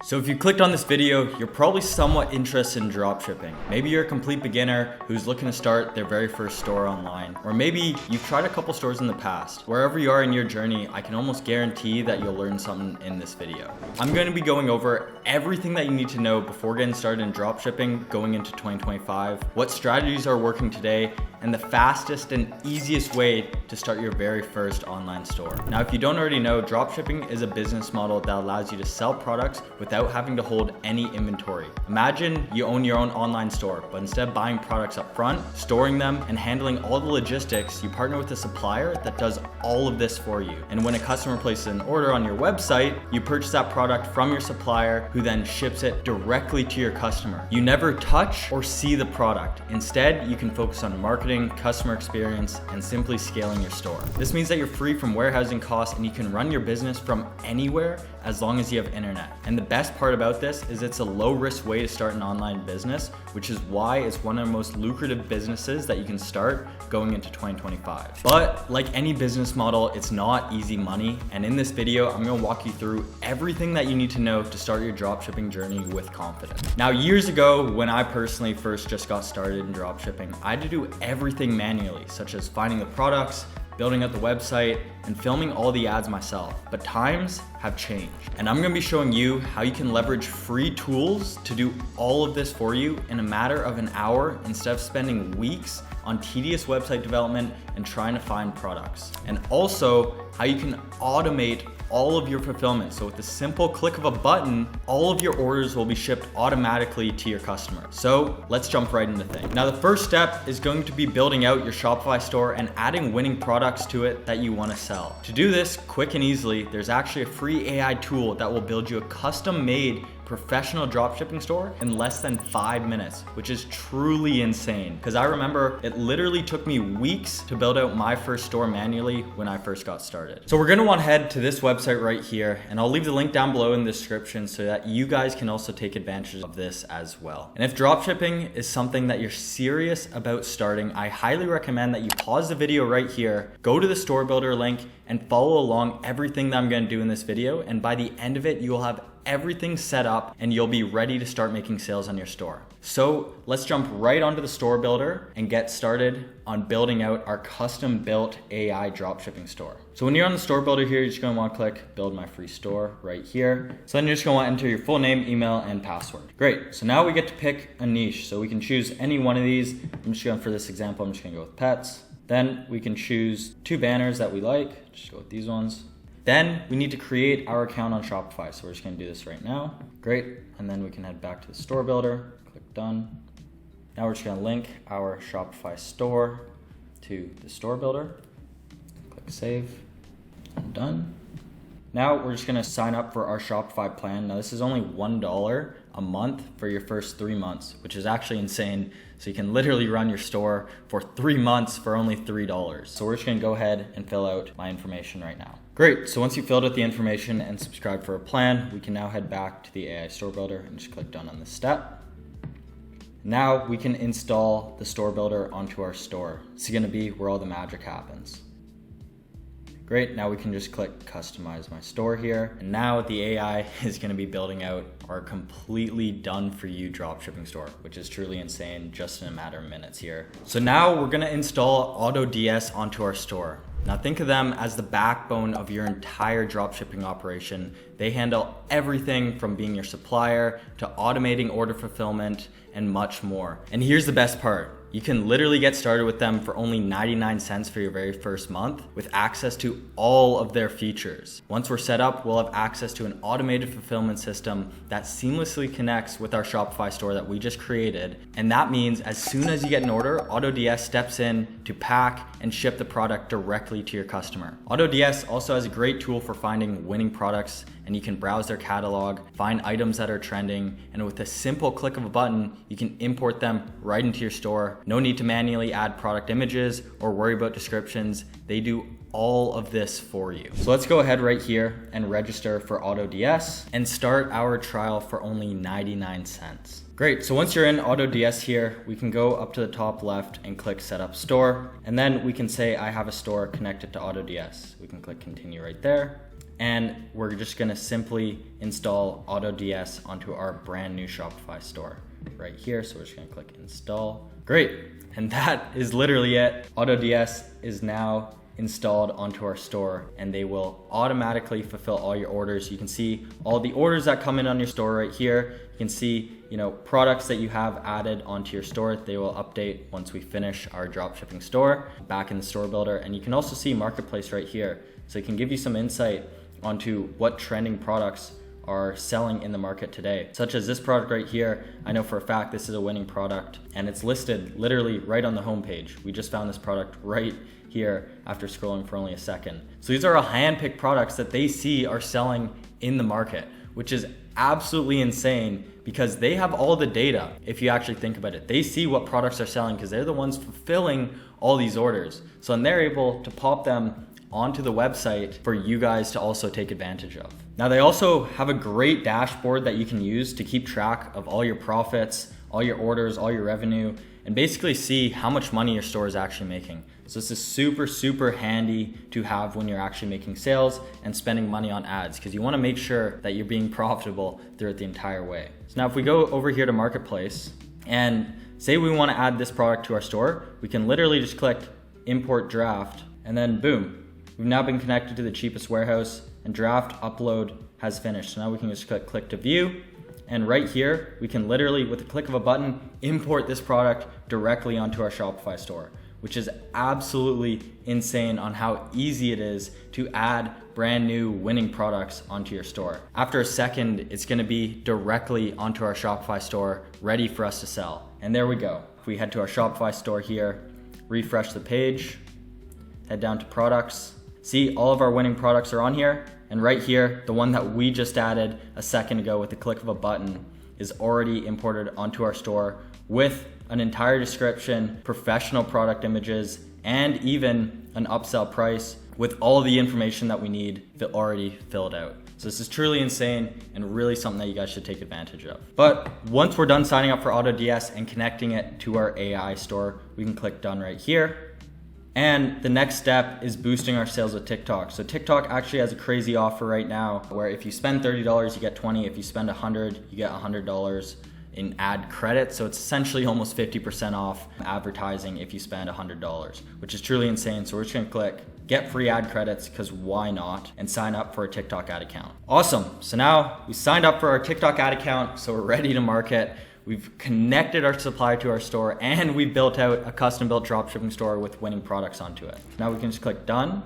So if you clicked on this video, you're probably somewhat interested in dropshipping. Maybe you're a complete beginner who's looking to start their very first store online. Or maybe you've tried a couple stores in the past. Wherever you are in your journey, I can almost guarantee that you'll learn something in this video. I'm going to be going over everything that you need to know before getting started in dropshipping going into 2025, what strategies are working today, and the fastest and easiest way to start your very first online store. Now, if you don't already know, dropshipping is a business model that allows you to sell products without having to hold any inventory. Imagine you own your own online store, but instead of buying products up front, storing them, and handling all the logistics, you partner with a supplier that does all of this for you. And when a customer places an order on your website, you purchase that product from your supplier, who then ships it directly to your customer. You never touch or see the product. Instead, you can focus on marketing, customer experience, and simply scaling your store. This means that you're free from warehousing costs and you can run your business from anywhere as long as you have internet. And the best part about this is it's a low risk way to start an online business, which is why it's one of the most lucrative businesses that you can start going into 2025. But like any business model, it's not easy money. And in this video, I'm gonna walk you through everything that you need to know to start your dropshipping journey with confidence. Now, years ago, when I personally first just got started in dropshipping, I had to do everything manually, such as finding the products, building out the website, and filming all the ads myself. But times have changed. And I'm gonna be showing you how you can leverage free tools to do all of this for you in a matter of an hour instead of spending weeks on tedious website development and trying to find products. And also how you can automate all of your fulfillment. So with the simple click of a button, all of your orders will be shipped automatically to your customer. So let's jump right into things. Now, the first step is going to be building out your Shopify store and adding winning products to it that you want to sell. To do this quick and easily, there's actually a free AI tool that will build you a custom-made professional dropshipping store in less than 5 minutes, which is truly insane. Because I remember it literally took me weeks to build out my first store manually when I first got started. So we're gonna want to head to this website right here, and I'll leave the link down below in the description so that you guys can also take advantage of this as well. And if dropshipping is something that you're serious about starting, I highly recommend that you pause the video right here, go to the store builder link, and follow along everything that I'm gonna do in this video. And by the end of it, you will have everything set up and you'll be ready to start making sales on your store. So let's jump right onto the store builder and get started on building out our custom built AI dropshipping store. So when you're on the store builder here, you're just gonna want to click build my free store right here. So then you're just gonna want to enter your full name, email, and password. Great, so now we get to pick a niche. So we can choose any one of these. I'm just going, for this example, I'm just gonna go with pets. Then we can choose 2 banners that we like. Just go with these ones. Then we need to create our account on Shopify. So we're just gonna do this right now. Great, and then we can head back to the store builder, click done. Now we're just gonna link our Shopify store to the store builder. Click save, and done. Now we're just gonna sign up for our Shopify plan. Now this is only $1 a month for your first 3 months, which is actually insane. So you can literally run your store for 3 months for only $3. So we're just gonna go ahead and fill out my information right now. Great, so once you filled out the information and subscribed for a plan, we can now head back to the AI store builder and just click done on this step. Now we can install the store builder onto our store. This is gonna be where all the magic happens. Great, now we can just click customize my store here. And now the AI is gonna be building out our completely done for you dropshipping store, which is truly insane just in a matter of minutes here. So now we're gonna install AutoDS onto our store. Now think of them as the backbone of your entire dropshipping operation. They handle everything from being your supplier to automating order fulfillment and much more. And here's the best part. You can literally get started with them for only 99 cents for your very first month with access to all of their features. Once we're set up, we'll have access to an automated fulfillment system that seamlessly connects with our Shopify store that we just created. And that means as soon as you get an order, AutoDS steps in to pack and ship the product directly to your customer. AutoDS also has a great tool for finding winning products, and you can browse their catalog, find items that are trending, and with a simple click of a button, you can import them right into your store. No need to manually add product images or worry about descriptions. They do all of this for you. So let's go ahead right here and register for AutoDS and start our trial for only 99 cents. Great, so once you're in AutoDS here, we can go up to the top left and click Setup Store. And then we can say, I have a store connected to AutoDS. We can click Continue right there. And we're just gonna simply install AutoDS onto our brand new Shopify store right here. So we're just gonna click Install. Great, and that is literally it. AutoDS is now installed onto our store, and they will automatically fulfill all your orders. You can see all the orders that come in on your store right here. You can see, products that you have added onto your store. They will update once we finish our dropshipping store back in the store builder. And you can also see marketplace right here. So it can give you some insight onto what trending products are selling in the market today, such as this product right here. I know for a fact this is a winning product, and it's listed literally right on the homepage. We just found this product right here after scrolling for only a second. So these are all hand-picked products that they see are selling in the market, which is absolutely insane because they have all the data. If you actually think about it, they see what products are selling because they're the ones fulfilling all these orders. So then they're able to pop them onto the website for you guys to also take advantage of. Now they also have a great dashboard that you can use to keep track of all your profits, all your orders, all your revenue, and basically see how much money your store is actually making. So this is super, super handy to have when you're actually making sales and spending money on ads, because you wanna make sure that you're being profitable throughout the entire way. So now if we go over here to Marketplace and say we wanna add this product to our store, we can literally just click Import Draft, and then boom, we've now been connected to the cheapest warehouse, and draft upload has finished. So now we can just click to view, and right here, we can literally, with a click of a button, import this product directly onto our Shopify store, which is absolutely insane on how easy it is to add brand new winning products onto your store. After a second, it's gonna be directly onto our Shopify store, ready for us to sell. And there we go. If we head to our Shopify store here, refresh the page, head down to products, see all of our winning products are on here. And right here, the one that we just added a second ago with the click of a button is already imported onto our store with an entire description, professional product images, and even an upsell price with all the information that we need already filled out. So this is truly insane and really something that you guys should take advantage of. But once we're done signing up for AutoDS and connecting it to our AI store, we can click done right here. And the next step is boosting our sales with TikTok. So TikTok actually has a crazy offer right now where if you spend $30, you get 20. If you spend $100, you get $100 in ad credit. So it's essentially almost 50% off advertising if you spend $100, which is truly insane. So we're just gonna click get free ad credits, because why not, and sign up for a TikTok ad account. Awesome, so now we signed up for our TikTok ad account, so we're ready to market. We've connected our supplier to our store, and we built out a custom built dropshipping store with winning products onto it. Now we can just click done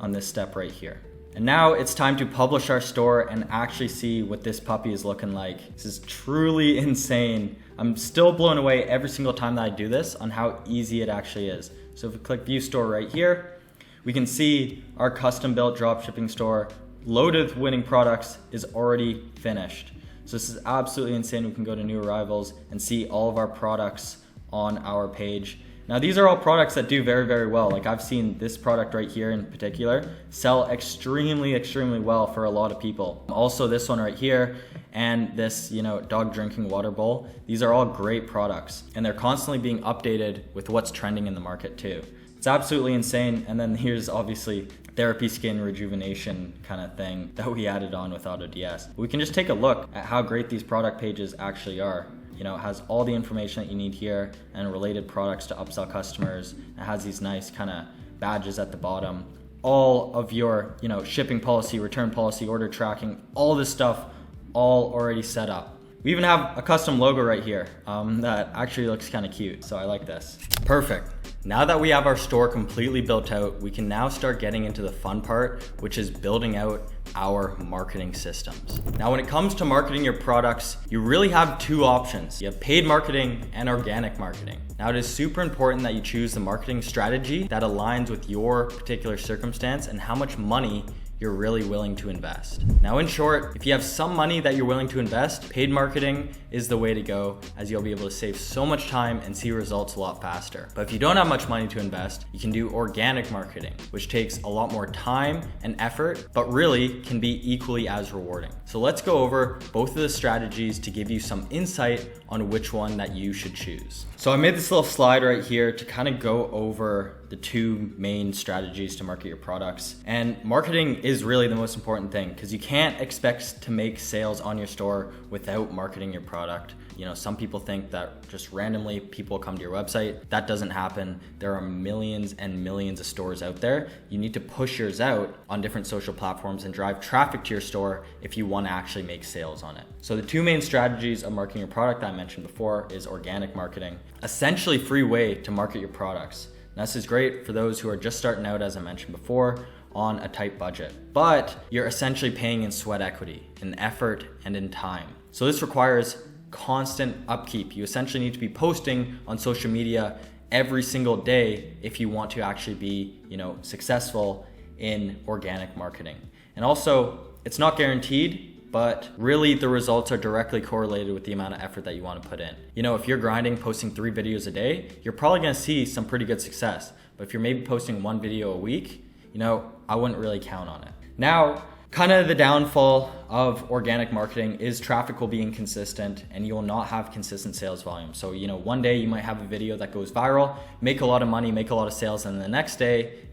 on this step right here. And now it's time to publish our store and actually see what this puppy is looking like. This is truly insane. I'm still blown away every single time that I do this on how easy it actually is. So if we click view store right here, we can see our custom built dropshipping store loaded with winning products is already finished. So this is absolutely insane. We can go to new arrivals and see all of our products on our page. Now these are all products that do very, very well. Like I've seen this product right here in particular sell extremely, extremely well for a lot of people. Also this one right here and this, dog drinking water bowl. These are all great products and they're constantly being updated with what's trending in the market too. It's absolutely insane. And then here's obviously therapy skin rejuvenation kind of thing that we added on with AutoDS. We can just take a look at how great these product pages actually are. It has all the information that you need here and related products to upsell customers. It has these nice kind of badges at the bottom. All of your, shipping policy, return policy, order tracking, all this stuff, all already set up. We even have a custom logo right here that actually looks kind of cute. So I like this. Perfect. Now that we have our store completely built out, we can now start getting into the fun part, which is building out our marketing systems. Now, when it comes to marketing your products, you really have two options. You have paid marketing and organic marketing. Now, it is super important that you choose the marketing strategy that aligns with your particular circumstance and how much money you're really willing to invest. Now, in short, if you have some money that you're willing to invest, paid marketing is the way to go, as you'll be able to save so much time and see results a lot faster. But if you don't have much money to invest, you can do organic marketing, which takes a lot more time and effort, but really can be equally as rewarding. So let's go over both of the strategies to give you some insight on which one that you should choose. So I made this little slide right here to kind of go over the two main strategies to market your products. And marketing is really the most important thing, because you can't expect to make sales on your store without marketing your product. You know, some people think that just randomly people come to your website. That doesn't happen. There are millions and millions of stores out there. You need to push yours out on different social platforms and drive traffic to your store if you want to actually make sales on it. So the two main strategies of marketing your product that I mentioned before is organic marketing, essentially free way to market your products. Now, this is great for those who are just starting out, as I mentioned before, on a tight budget, but you're essentially paying in sweat equity, in effort, and in time. So this requires constant upkeep. You essentially need to be posting on social media every single day if you want to actually be, successful in organic marketing. And also, it's not guaranteed, but really the results are directly correlated with the amount of effort that you want to put in. If you're grinding, posting 3 videos a day, you're probably going to see some pretty good success. But if you're maybe posting 1 video a week, I wouldn't really count on it. Now, kind of the downfall of organic marketing is traffic will be inconsistent and you will not have consistent sales volume. So, one day you might have a video that goes viral, make a lot of money, make a lot of sales, and the next day,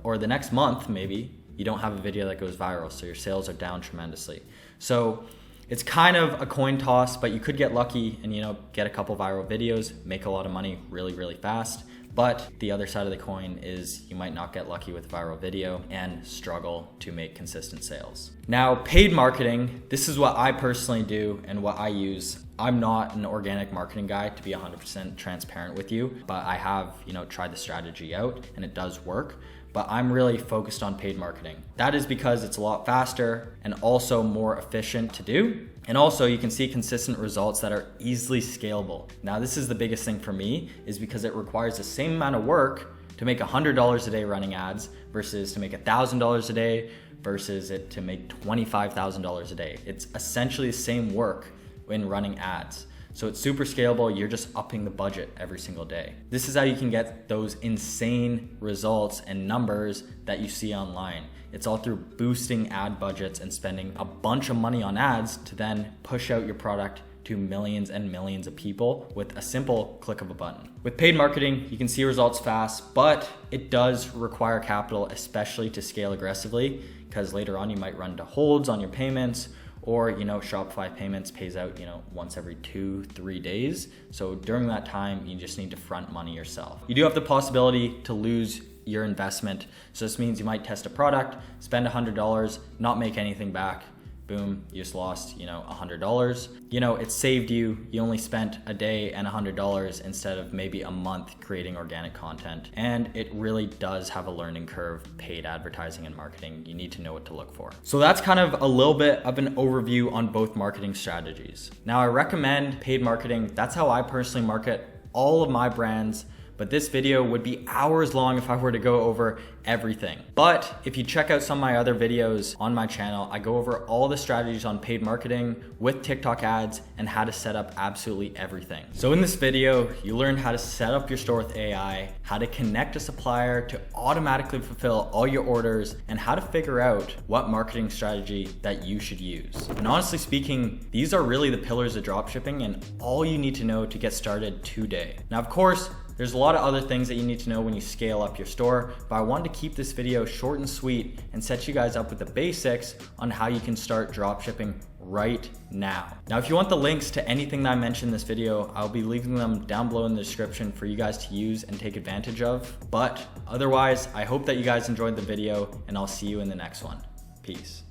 or the next month maybe, you don't have a video that goes viral, so your sales are down tremendously. So it's kind of a coin toss, but you could get lucky and get a couple viral videos, make a lot of money really, really fast. But the other side of the coin is you might not get lucky with a viral video and struggle to make consistent sales. Now, paid marketing, this is what I personally do and what I use. I'm not an organic marketing guy, to be 100% transparent with you, but I have, tried the strategy out and it does work. But I'm really focused on paid marketing. That is because it's a lot faster and also more efficient to do. And also you can see consistent results that are easily scalable. Now, this is the biggest thing for me, is because it requires the same amount of work to make $100 a day running ads versus to make $1,000 a day versus it to make $25,000 a day. It's essentially the same work when running ads. So it's super scalable. You're just upping the budget every single day. This is how you can get those insane results and numbers that you see online. It's all through boosting ad budgets and spending a bunch of money on ads to then push out your product to millions and millions of people with a simple click of a button. With paid marketing, you can see results fast, but it does require capital, especially to scale aggressively, because later on you might run into holds on your payments, or Shopify payments pays out once every 2-3 days. So during that time, you just need to front money yourself. You do have the possibility to lose your investment. So this means you might test a product, spend $100, not make anything back. Boom, you just lost, $100. It saved you. You only spent a day and $100 instead of maybe a month creating organic content. And it really does have a learning curve, paid advertising and marketing. You need to know what to look for. So that's kind of a little bit of an overview on both marketing strategies. Now, I recommend paid marketing. That's how I personally market all of my brands. But this video would be hours long if I were to go over everything. But if you check out some of my other videos on my channel, I go over all the strategies on paid marketing with TikTok ads and how to set up absolutely everything. So in this video, you learn how to set up your store with AI, how to connect a supplier to automatically fulfill all your orders, and how to figure out what marketing strategy that you should use. And honestly speaking, these are really the pillars of dropshipping and all you need to know to get started today. Now, of course, there's a lot of other things that you need to know when you scale up your store, but I wanted to keep this video short and sweet and set you guys up with the basics on how you can start dropshipping right now. Now, if you want the links to anything that I mentioned in this video, I'll be leaving them down below in the description for you guys to use and take advantage of. But otherwise, I hope that you guys enjoyed the video and I'll see you in the next one. Peace.